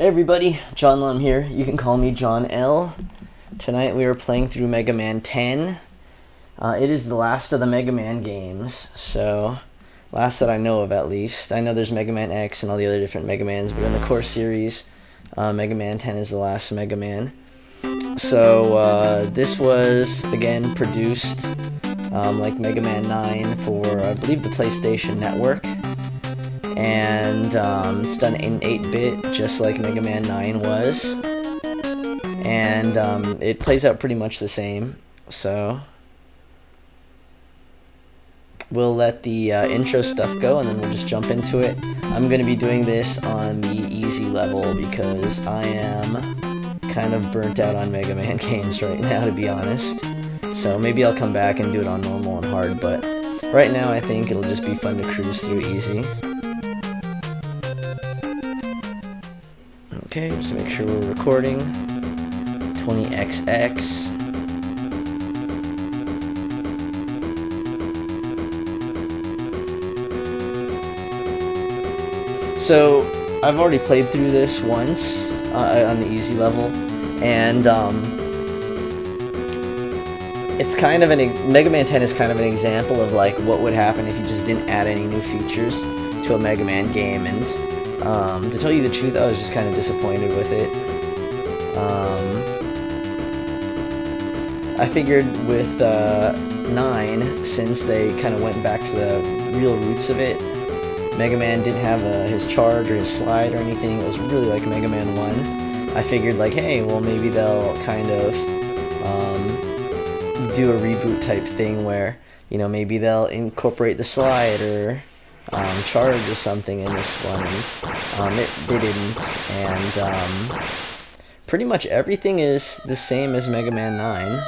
Hey everybody, John Lum here. You can call me John L. Tonight we are playing through Mega Man 10. It is the last of the Mega Man games, so last that I know of at least. I know there's Mega Man X and all the other different Mega Mans, but in the core series, Mega Man 10 is the last Mega Man. So this was, again, produced like Mega Man 9 for, I believe, the PlayStation Network. And it's done in 8-bit, just like Mega Man 9 was. And it plays out pretty much the same. So we'll let the intro stuff go, and then we'll just jump into it. I'm going to be doing this on the easy level because I am kind of burnt out on Mega Man games right now, to be honest. So maybe I'll come back and do it on normal and hard, but right now I think it'll just be fun to cruise through easy. Okay, just make sure we're recording. 20XX. So, I've already played through this once on the easy level, and it's kind of Mega Man 10 is kind of an example of like what would happen if you just didn't add any new features to a Mega Man game. And to tell you the truth, I was just kind of disappointed with it. I figured with 9, since they kind of went back to the real roots of it, Mega Man didn't have his charge or his slide or anything. It was really like Mega Man 1. I figured like, hey, well maybe they'll kind of do a reboot type thing where, you know, maybe they'll incorporate the slide or charge or something in this one, and they didn't, and pretty much everything is the same as Mega Man 9.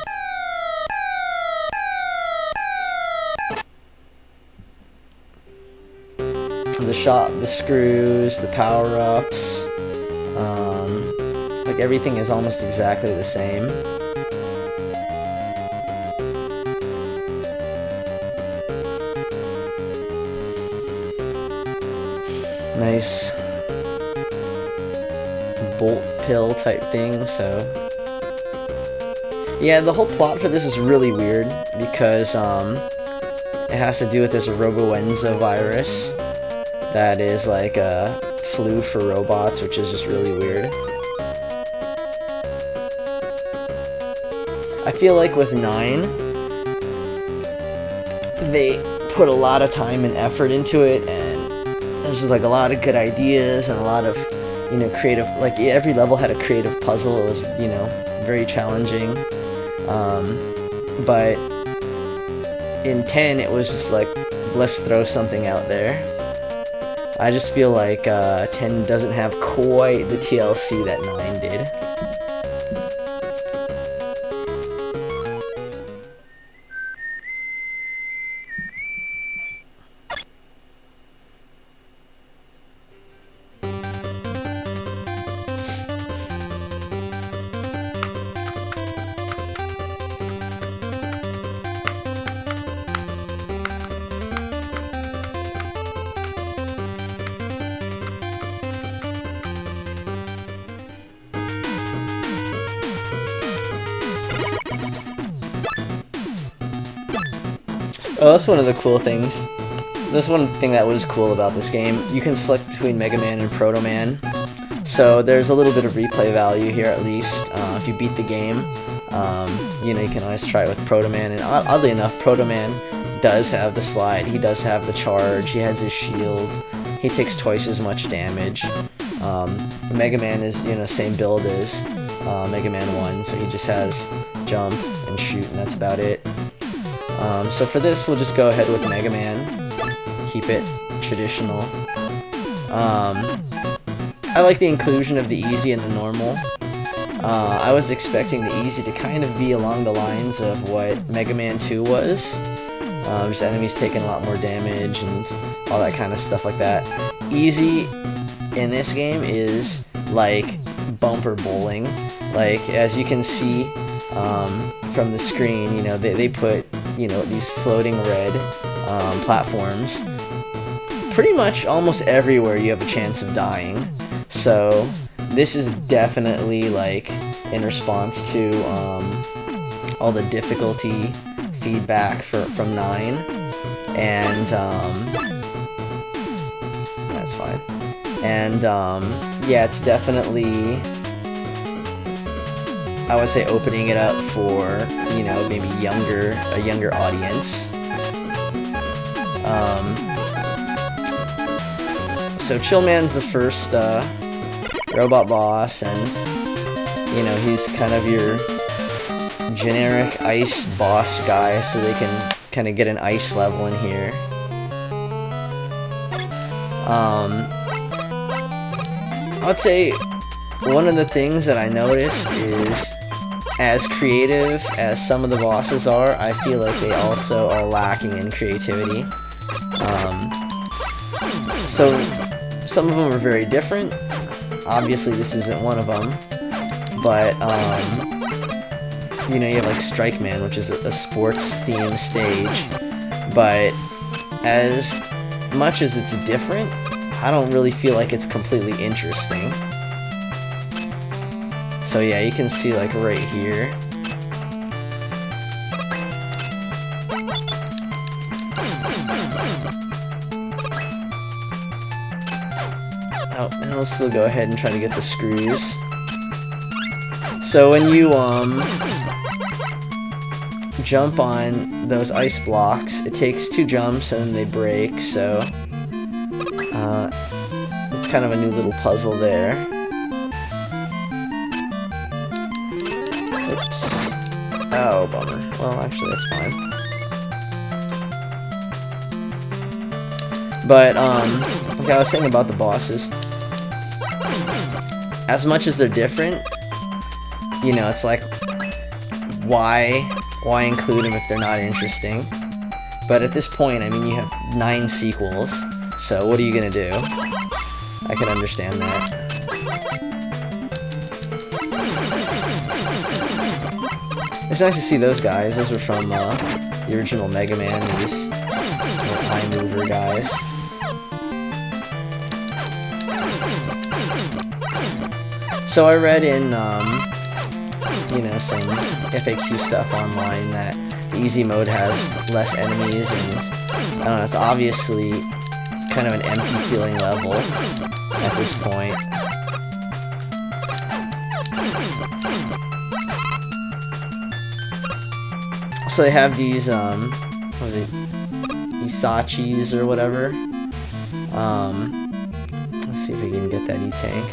The screws, the power-ups, like everything is almost exactly the same. Nice bolt pill type thing. So yeah, the whole plot for this is really weird because it has to do with this roboenza virus that is like a flu for robots, which is just really weird. I feel like with 9 they put a lot of time and effort into it, and there's just like a lot of good ideas and a lot of, you know, creative, like every level had a creative puzzle. It was, you know, very challenging. But in 10 it was just like, let's throw something out there. I just feel like 10 doesn't have quite the TLC that 9 did. Oh, that's one of the cool things. That's one thing that was cool about this game. You can select between Mega Man and Proto Man. So there's a little bit of replay value here at least. If you beat the game, you know, you can always try it with Proto Man. And oddly enough, Proto Man does have the slide. He does have the charge. He has his shield. He takes twice as much damage. Mega Man is, you know, same build as Mega Man 1. So he just has jump and shoot, and that's about it. So for this, we'll just go ahead with Mega Man, keep it traditional. I like the inclusion of the easy and the normal. I was expecting the easy to kind of be along the lines of what Mega Man 2 was. Just enemies taking a lot more damage and all that kind of stuff like that. Easy in this game is like bumper bowling. Like, as you can see from the screen, you know, they put, you know, these floating red platforms pretty much almost everywhere you have a chance of dying. So this is definitely like in response to all the difficulty feedback from 9, and that's fine. And yeah, it's definitely, I would say, opening it up for, you know, maybe a younger audience. So Chillman's the first robot boss, and you know, he's kind of your generic ice boss guy, so they can kind of get an ice level in here. I would say one of the things that I noticed is, as creative as some of the bosses are, I feel like they also are lacking in creativity. So some of them are very different. Obviously this isn't one of them, but you know, you have like Strike Man, which is a sports themed stage, but as much as it's different, I don't really feel like it's completely interesting. So yeah, you can see like right here. Oh, and we'll still go ahead and try to get the screws. So when you jump on those ice blocks, it takes 2 jumps and then they break, so it's kind of a new little puzzle there. Oops. Oh, bummer. Well, actually, that's fine. But, like I was saying about the bosses, as much as they're different, you know, it's like, why include them if they're not interesting? But at this point, I mean, you have 9 sequels, so what are you gonna do? I can understand that. It's nice to see those guys. Those were from the original Mega Man, these eye mover guys. So I read in, you know, some FAQ stuff online that the easy mode has less enemies, and I don't know, it's obviously kind of an empty feeling level at this point. So they have these, what are they, Isachis or whatever. Let's see if we can get that E-Tank.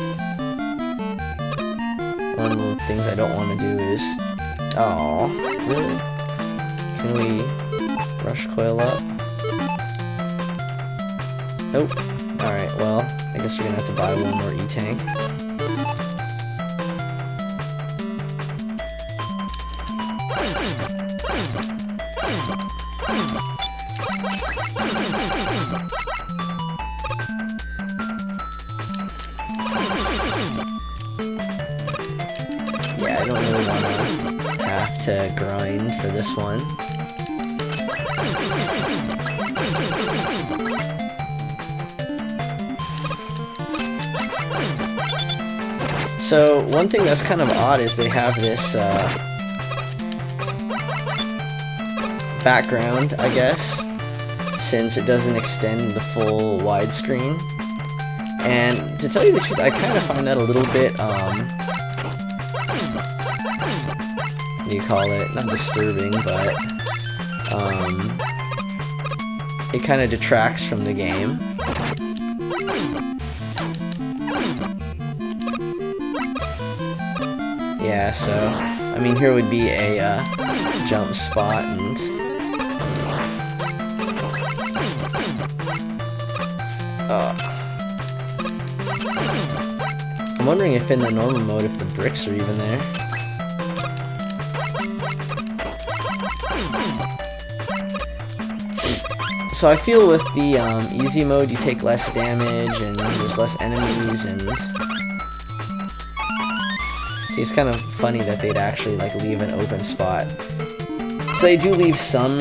One of the things I don't want to do is... Oh, really? Can we rush coil up? Nope. Alright, well, I guess we're gonna have to buy one more E-Tank. Yeah, I don't really want to have to grind for this one. So, one thing that's kind of odd is they have this background, I guess, since it doesn't extend the full widescreen. And to tell you the truth, I kind of find that a little bit, what do you call it? Not disturbing, but it kind of detracts from the game. Yeah, so, I mean, here would be a jump spot, and I'm wondering if in the normal mode, if the bricks are even there. So I feel with the easy mode, you take less damage, and there's less enemies, and see, it's kind of funny that they'd actually like leave an open spot. So they do leave some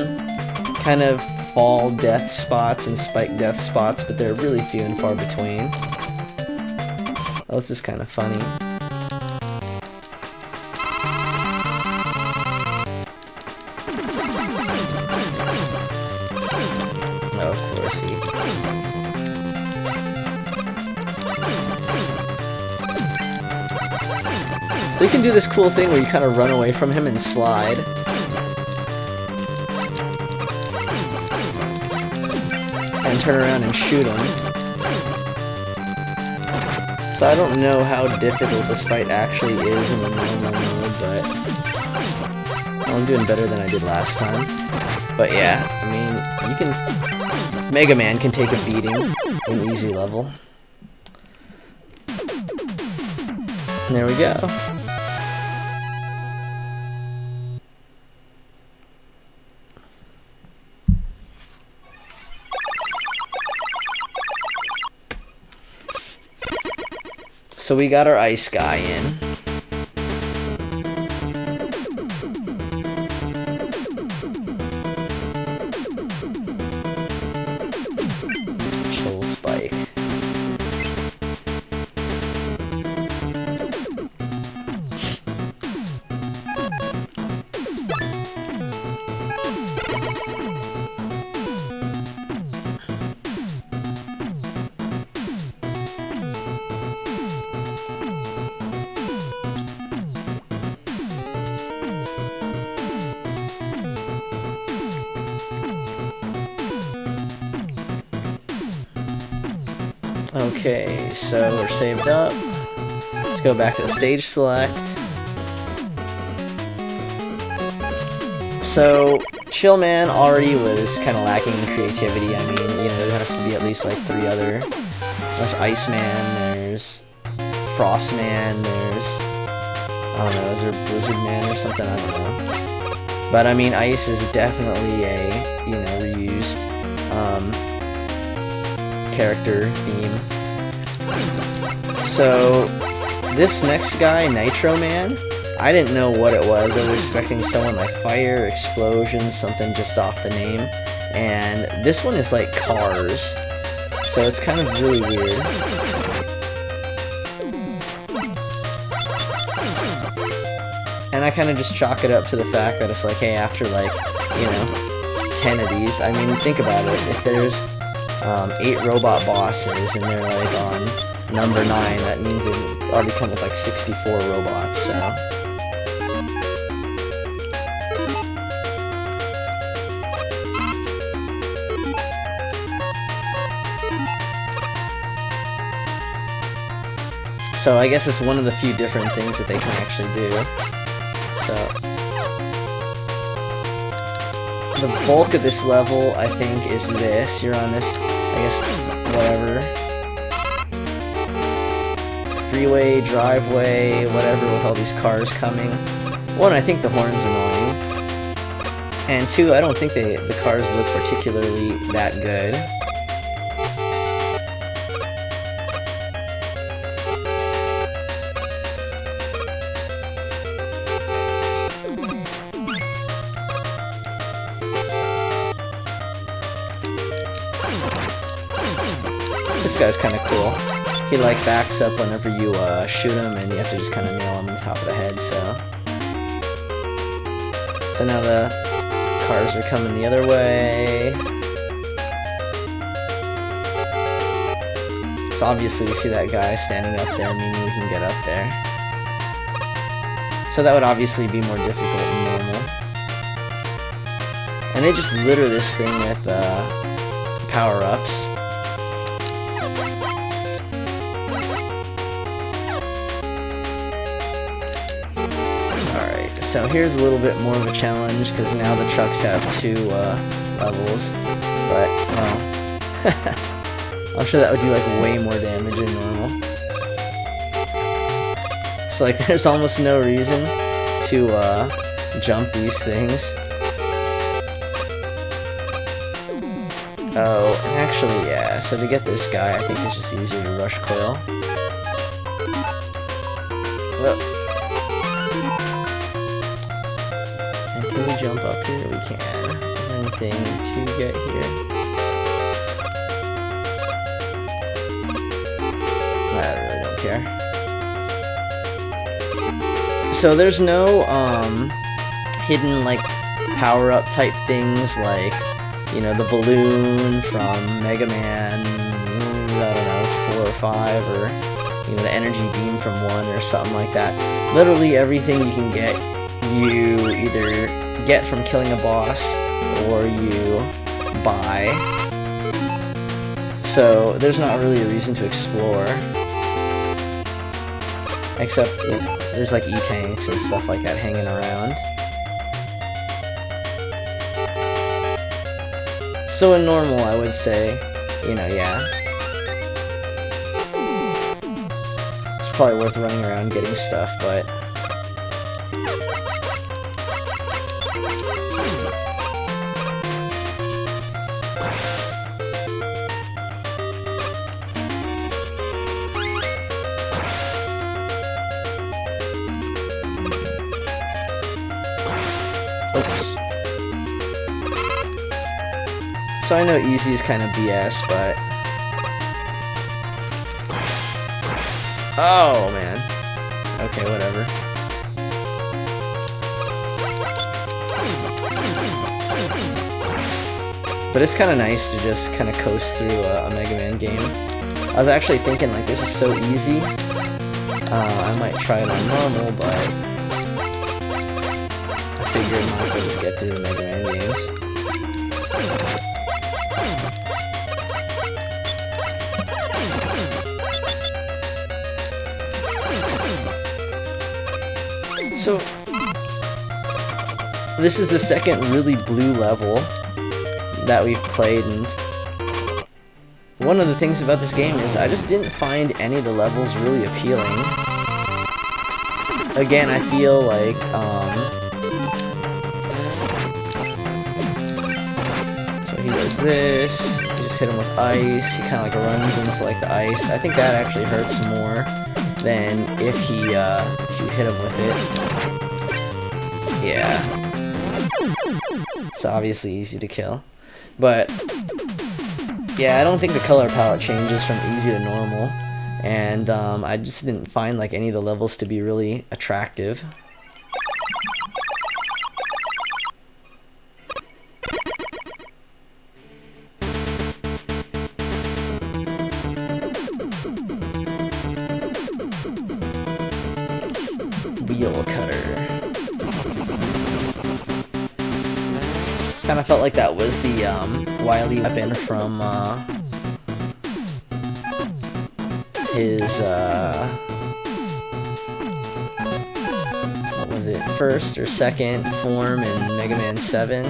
kind of fall death spots and spike death spots, but they're really few and far between. Oh, this is kind of funny. Oh, of course he... So you can do this cool thing where you kind of run away from him and slide. And turn around and shoot him. So I don't know how difficult this fight actually is in the normal mode, but... Well, I'm doing better than I did last time. But yeah, I mean, you can... Mega Man can take a beating in easy level. And there we go. So we got our ice guy in. Chill Spike. Okay, so we're saved up. Let's go back to the stage select. So, Chill Man already was kind of lacking in creativity. I mean, you know, there has to be at least like 3 other. There's Iceman, there's Frostman, there's... I don't know, is there Blizzard Man or something? I don't know. But I mean, Ice is definitely a, you know, reused character theme. So this next guy, Nitro Man, I didn't know what it was. I was expecting someone like fire, explosion, something just off the name. And this one is like cars. So it's kind of really weird. And I kind of just chalk it up to the fact that it's like, hey, after like, you know, 10 of these, I mean, think about it. If there's 8 robot bosses and they're like on number 9, that means they already come with like 64 robots, so. So I guess it's one of the few different things that they can actually do. So the bulk of this level, I think, is this. You're on this, I guess, whatever. Freeway, driveway, whatever, with all these cars coming. 1, I think the horn's annoying. And 2, I don't think the cars look particularly that good. This guy's kind of cool. He like backs up whenever you shoot him, and you have to just kind of nail him on the top of the head. So now the cars are coming the other way. So obviously we see that guy standing up there, meaning we can get up there. So that would obviously be more difficult than normal. And they just litter this thing with power-ups. So here's a little bit more of a challenge, because now the trucks have 2 levels, but, well, I'm sure that would do like way more damage than normal. So like there's almost no reason to jump these things. Oh, actually yeah, so to get this guy I think it's just easier to rush coil. Whoa. Can we jump up here? We can. Is there anything to get here? I really don't care. So there's no hidden like power-up type things like, you know, the balloon from Mega Man, I don't know, 4 or 5, or, you know, the energy beam from 1 or something like that. Literally everything you can get, you either get from killing a boss or you buy. So there's not really a reason to explore. Except, you know, there's like E-tanks and stuff like that hanging around. So in normal, I would say, you know, yeah. It's probably worth running around getting stuff, but... So I know easy is kind of BS, but... Oh, man. Okay, whatever. But it's kind of nice to just kind of coast through a Mega Man game. I was actually thinking, like, this is so easy. I might try it on normal, but... I figured I might as well just get through the Mega Man games. So, this is the second really blue level that we've played, and one of the things about this game is I just didn't find any of the levels really appealing. Again, I feel like, so he does this, you just hit him with ice, he kind of like runs into like the ice. I think that actually hurts more than if you hit him with it. Yeah. It's obviously easy to kill. But, yeah, I don't think the color palette changes from easy to normal. And I just didn't find like any of the levels to be really attractive. Wheel cutter. Kind of felt like that was the Wily weapon from his what was it, first or second form in Mega Man 7.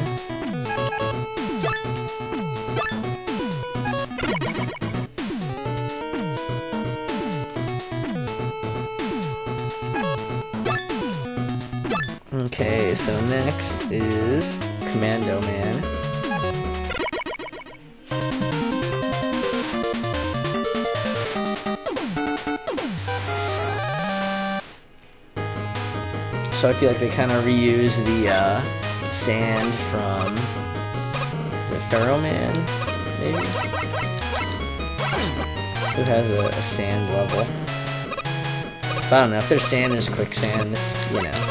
Okay, so next is Commando Man. So I feel like they kind of reuse the sand from, is it Pharaoh Man, maybe? Who has a sand level? But I don't know, if there's sand, there's quicksand, you know.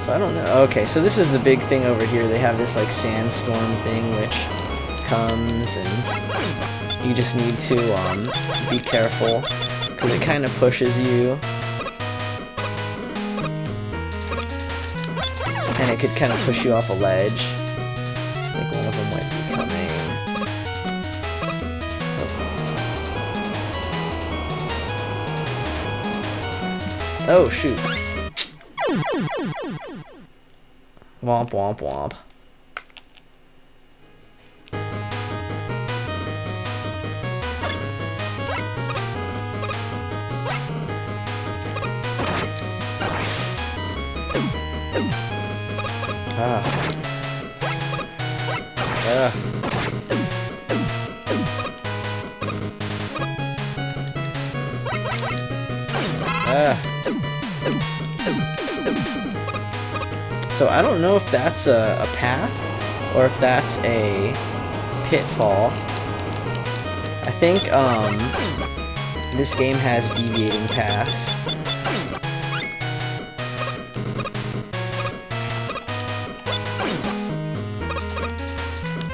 So I don't know. Okay, so this is the big thing over here. They have this like sandstorm thing which comes, and you just need to be careful because it kind of pushes you, and it could kind of push you off a ledge. I think one of them might be coming. Oh shoot. Womp womp womp. Ah. Ah. Ah. So I don't know if that's a path or if that's a pitfall. I think this game has deviating paths.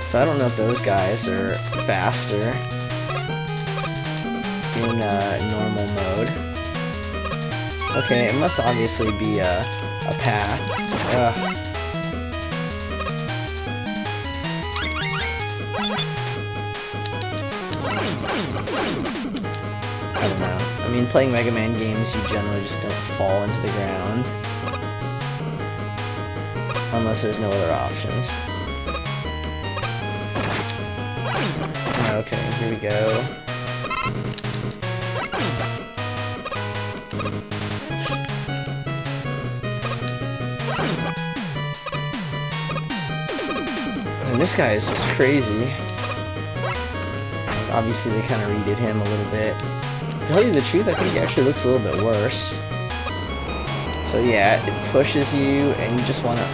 So I don't know if those guys are faster in normal mode. Okay, it must obviously be a path. I don't know. I mean, playing Mega Man games, you generally just don't fall into the ground. Unless there's no other options. Okay, here we go. And this guy is just crazy. Obviously, they kind of redid him a little bit. To tell you the truth, I think he actually looks a little bit worse. So yeah, it pushes you, and you just want to...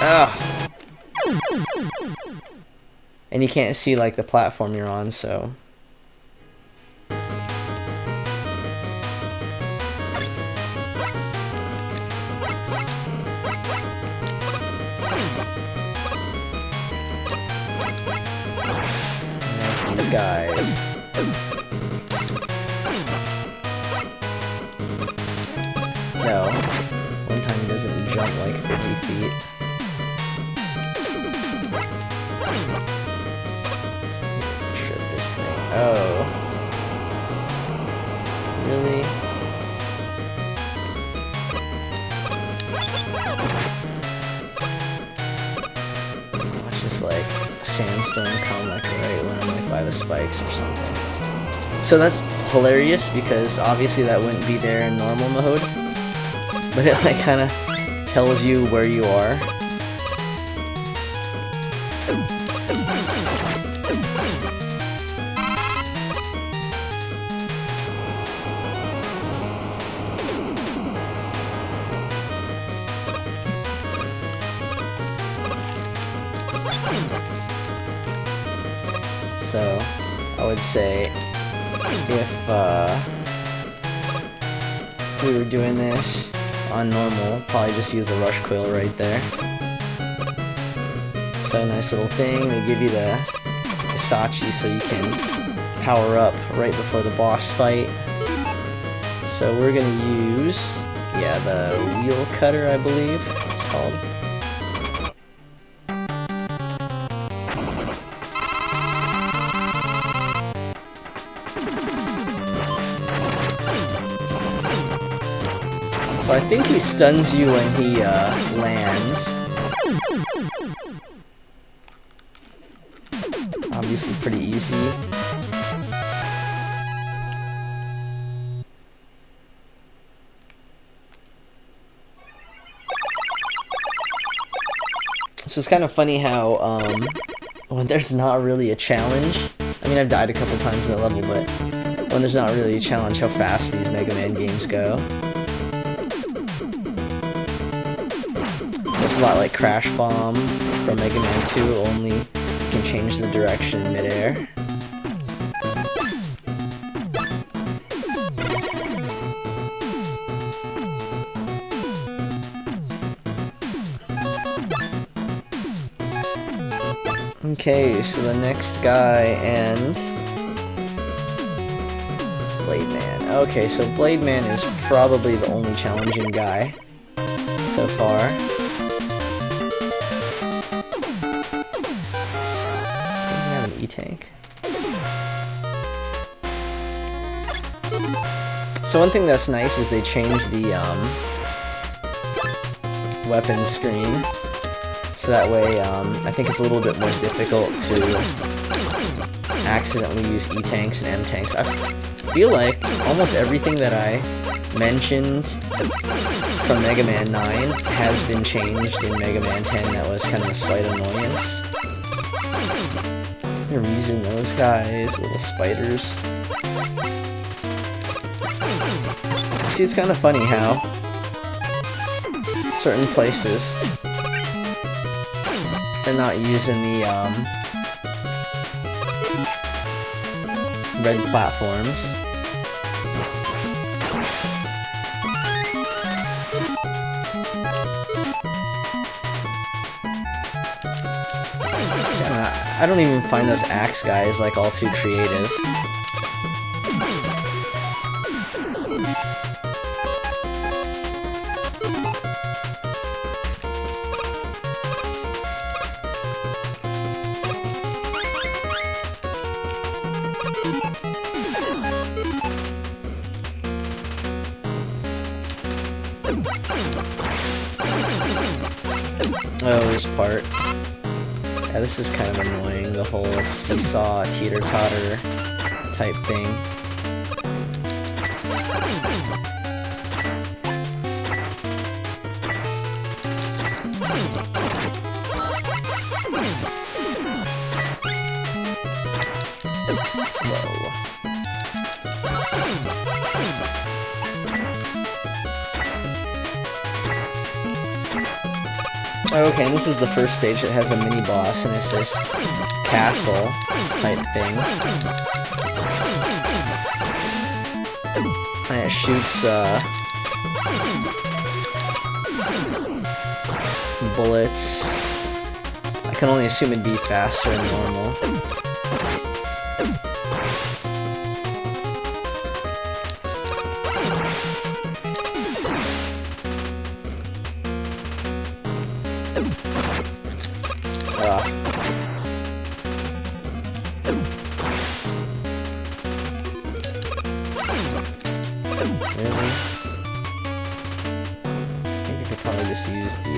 And you can't see, like, the platform you're on, so... And these guys... No. One time he doesn't jump like 50 feet. Trip this thing. Oh. Really? Watch this like sandstorm come like right when I'm like by the spikes or something. So that's hilarious because obviously that wouldn't be there in normal mode. But it like kind of tells you where you are. So, I would say if we were doing this on normal, probably just use a rush coil right there. So nice little thing. They give you the Sachi so you can power up right before the boss fight. So we're gonna use, yeah, the wheel cutter, I believe it's called. So I think he stuns you when he lands. Obviously pretty easy. So it's kind of funny how when there's not really a challenge, I mean I've died a couple times in that level, but when there's not really a challenge, how fast these Mega Man games go. It's a lot like Crash Bomb from Mega Man 2, only you can change the direction in midair. Okay, so the next guy and Blademen. Okay, so Blademen is probably the only challenging guy so far. Tank. So one thing that's nice is they changed the weapon screen, so that way I think it's a little bit more difficult to accidentally use E-tanks and M-tanks. I feel like almost everything that I mentioned from Mega Man 9 has been changed in Mega Man 10. That was kind of a slight annoyance. They're using those guys, little spiders. See, it's kind of funny how certain places and not using the red platforms. I don't even find those axe guys like all too creative. Oh, this part. Yeah, this is kind of annoying, the whole seesaw, teeter-totter type thing. Whoa. Okay, and this is the first stage that has a mini-boss, and it's this castle type thing. And it shoots bullets. I can only assume it'd be faster than normal. Really? I think I could probably just use the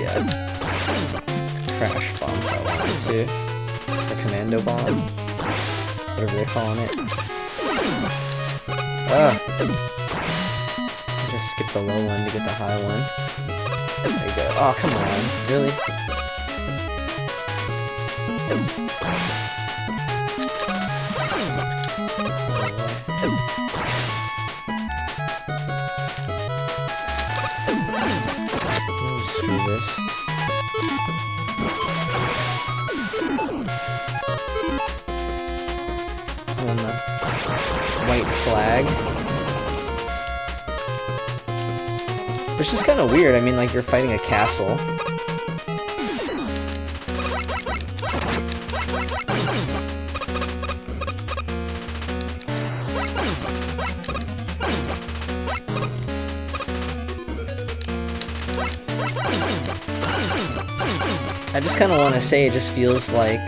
crash bomb if I wanted to. The commando bomb. Whatever they're calling it. Just skip the low one to get the high one. There you go. Oh, come on. Really? Screw this. On the white flag. Which is kind of weird. I mean, like, you're fighting a castle. I just kind of want to say it just feels like,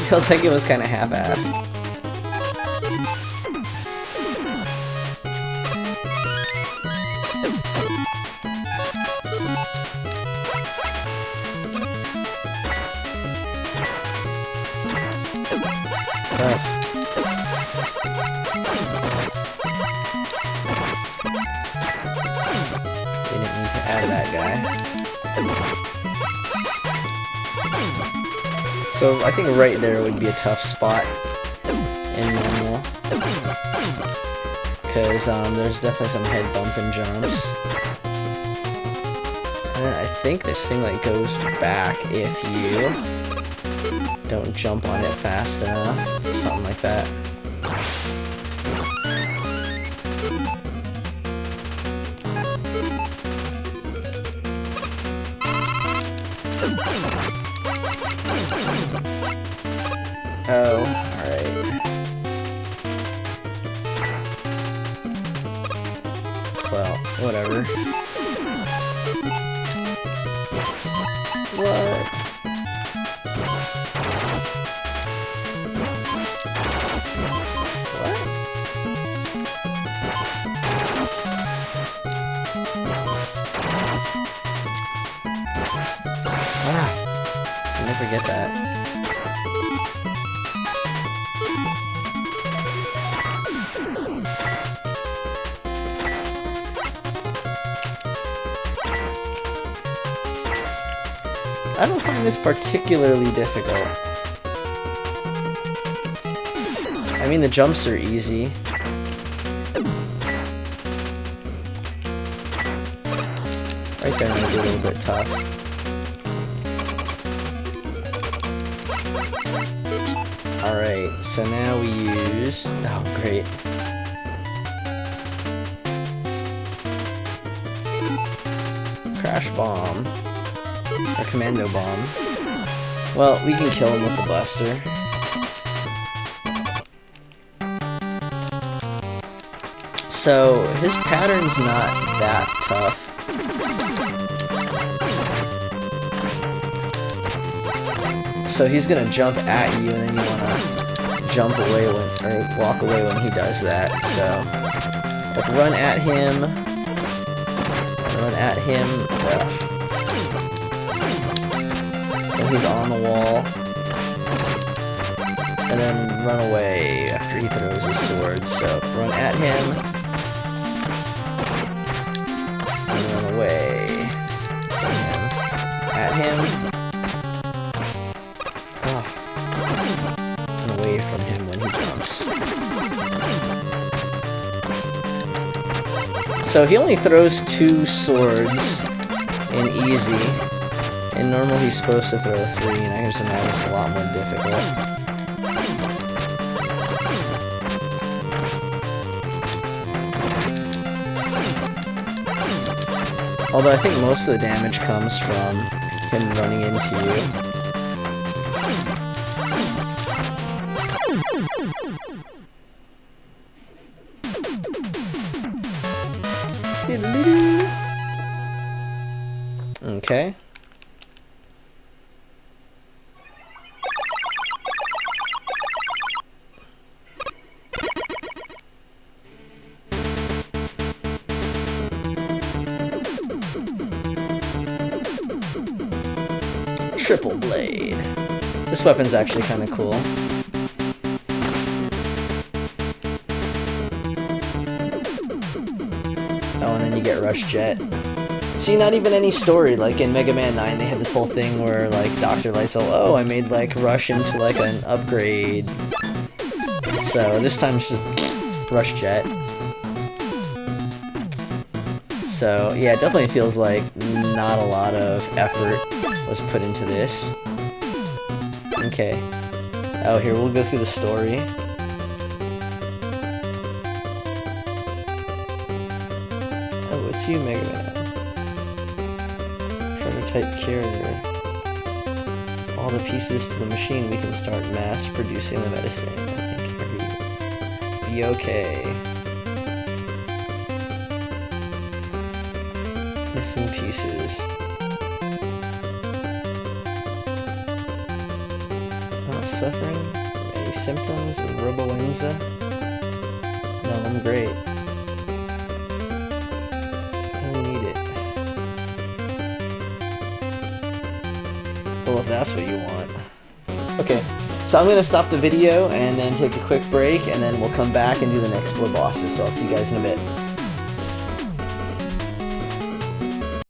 feels like it was kind of half-assed. Out of that guy. So I think right there would be a tough spot in normal, because there's definitely some head bump and jumps. And then I think this thing like goes back if you don't jump on it fast enough, something like that. Oh, alright. Well, whatever. What? What? Ah, I never get that. I don't find this particularly difficult. I mean, the jumps are easy. Right there might be a little bit tough. Alright, so now we use... Oh, great. Crash bomb. Or commando bomb. Well, we can kill him with the buster. So, his pattern's not that tough. So he's gonna jump at you, and then you wanna jump away when, or walk away when he does that. So, like, run at him. Run at him. When he's on the wall. And then run away after he throws his sword. So, run at him. And run away from him. At him. And away from him when he jumps. So he only throws 2 swords in easy. In normal he's supposed to throw 3, and I just imagine it's a lot more difficult. Although I think most of the damage comes from him running into you. Okay. Triple blade. This weapon's actually kind of cool. Oh, and then you get Rush Jet. See, not even any story. Like in Mega Man 9, they had this whole thing where, like, Dr. Light's all, oh, I made, like, Rush into, like, an upgrade. So, this time it's just Rush Jet. So, yeah, it definitely feels like not a lot of effort was put into this. Okay. Oh, here, we'll go through the story. Oh, it's you, Mega Man. Prototype carrier. All the pieces to the machine, we can start mass producing the medicine. I think every... Be okay. Missing pieces. Suffering from any symptoms of roboenza? No, I'm great. I need it. Well, if that's what you want. Okay, so I'm gonna stop the video and then take a quick break, and then we'll come back and do the next 4 bosses, so I'll see you guys in a bit.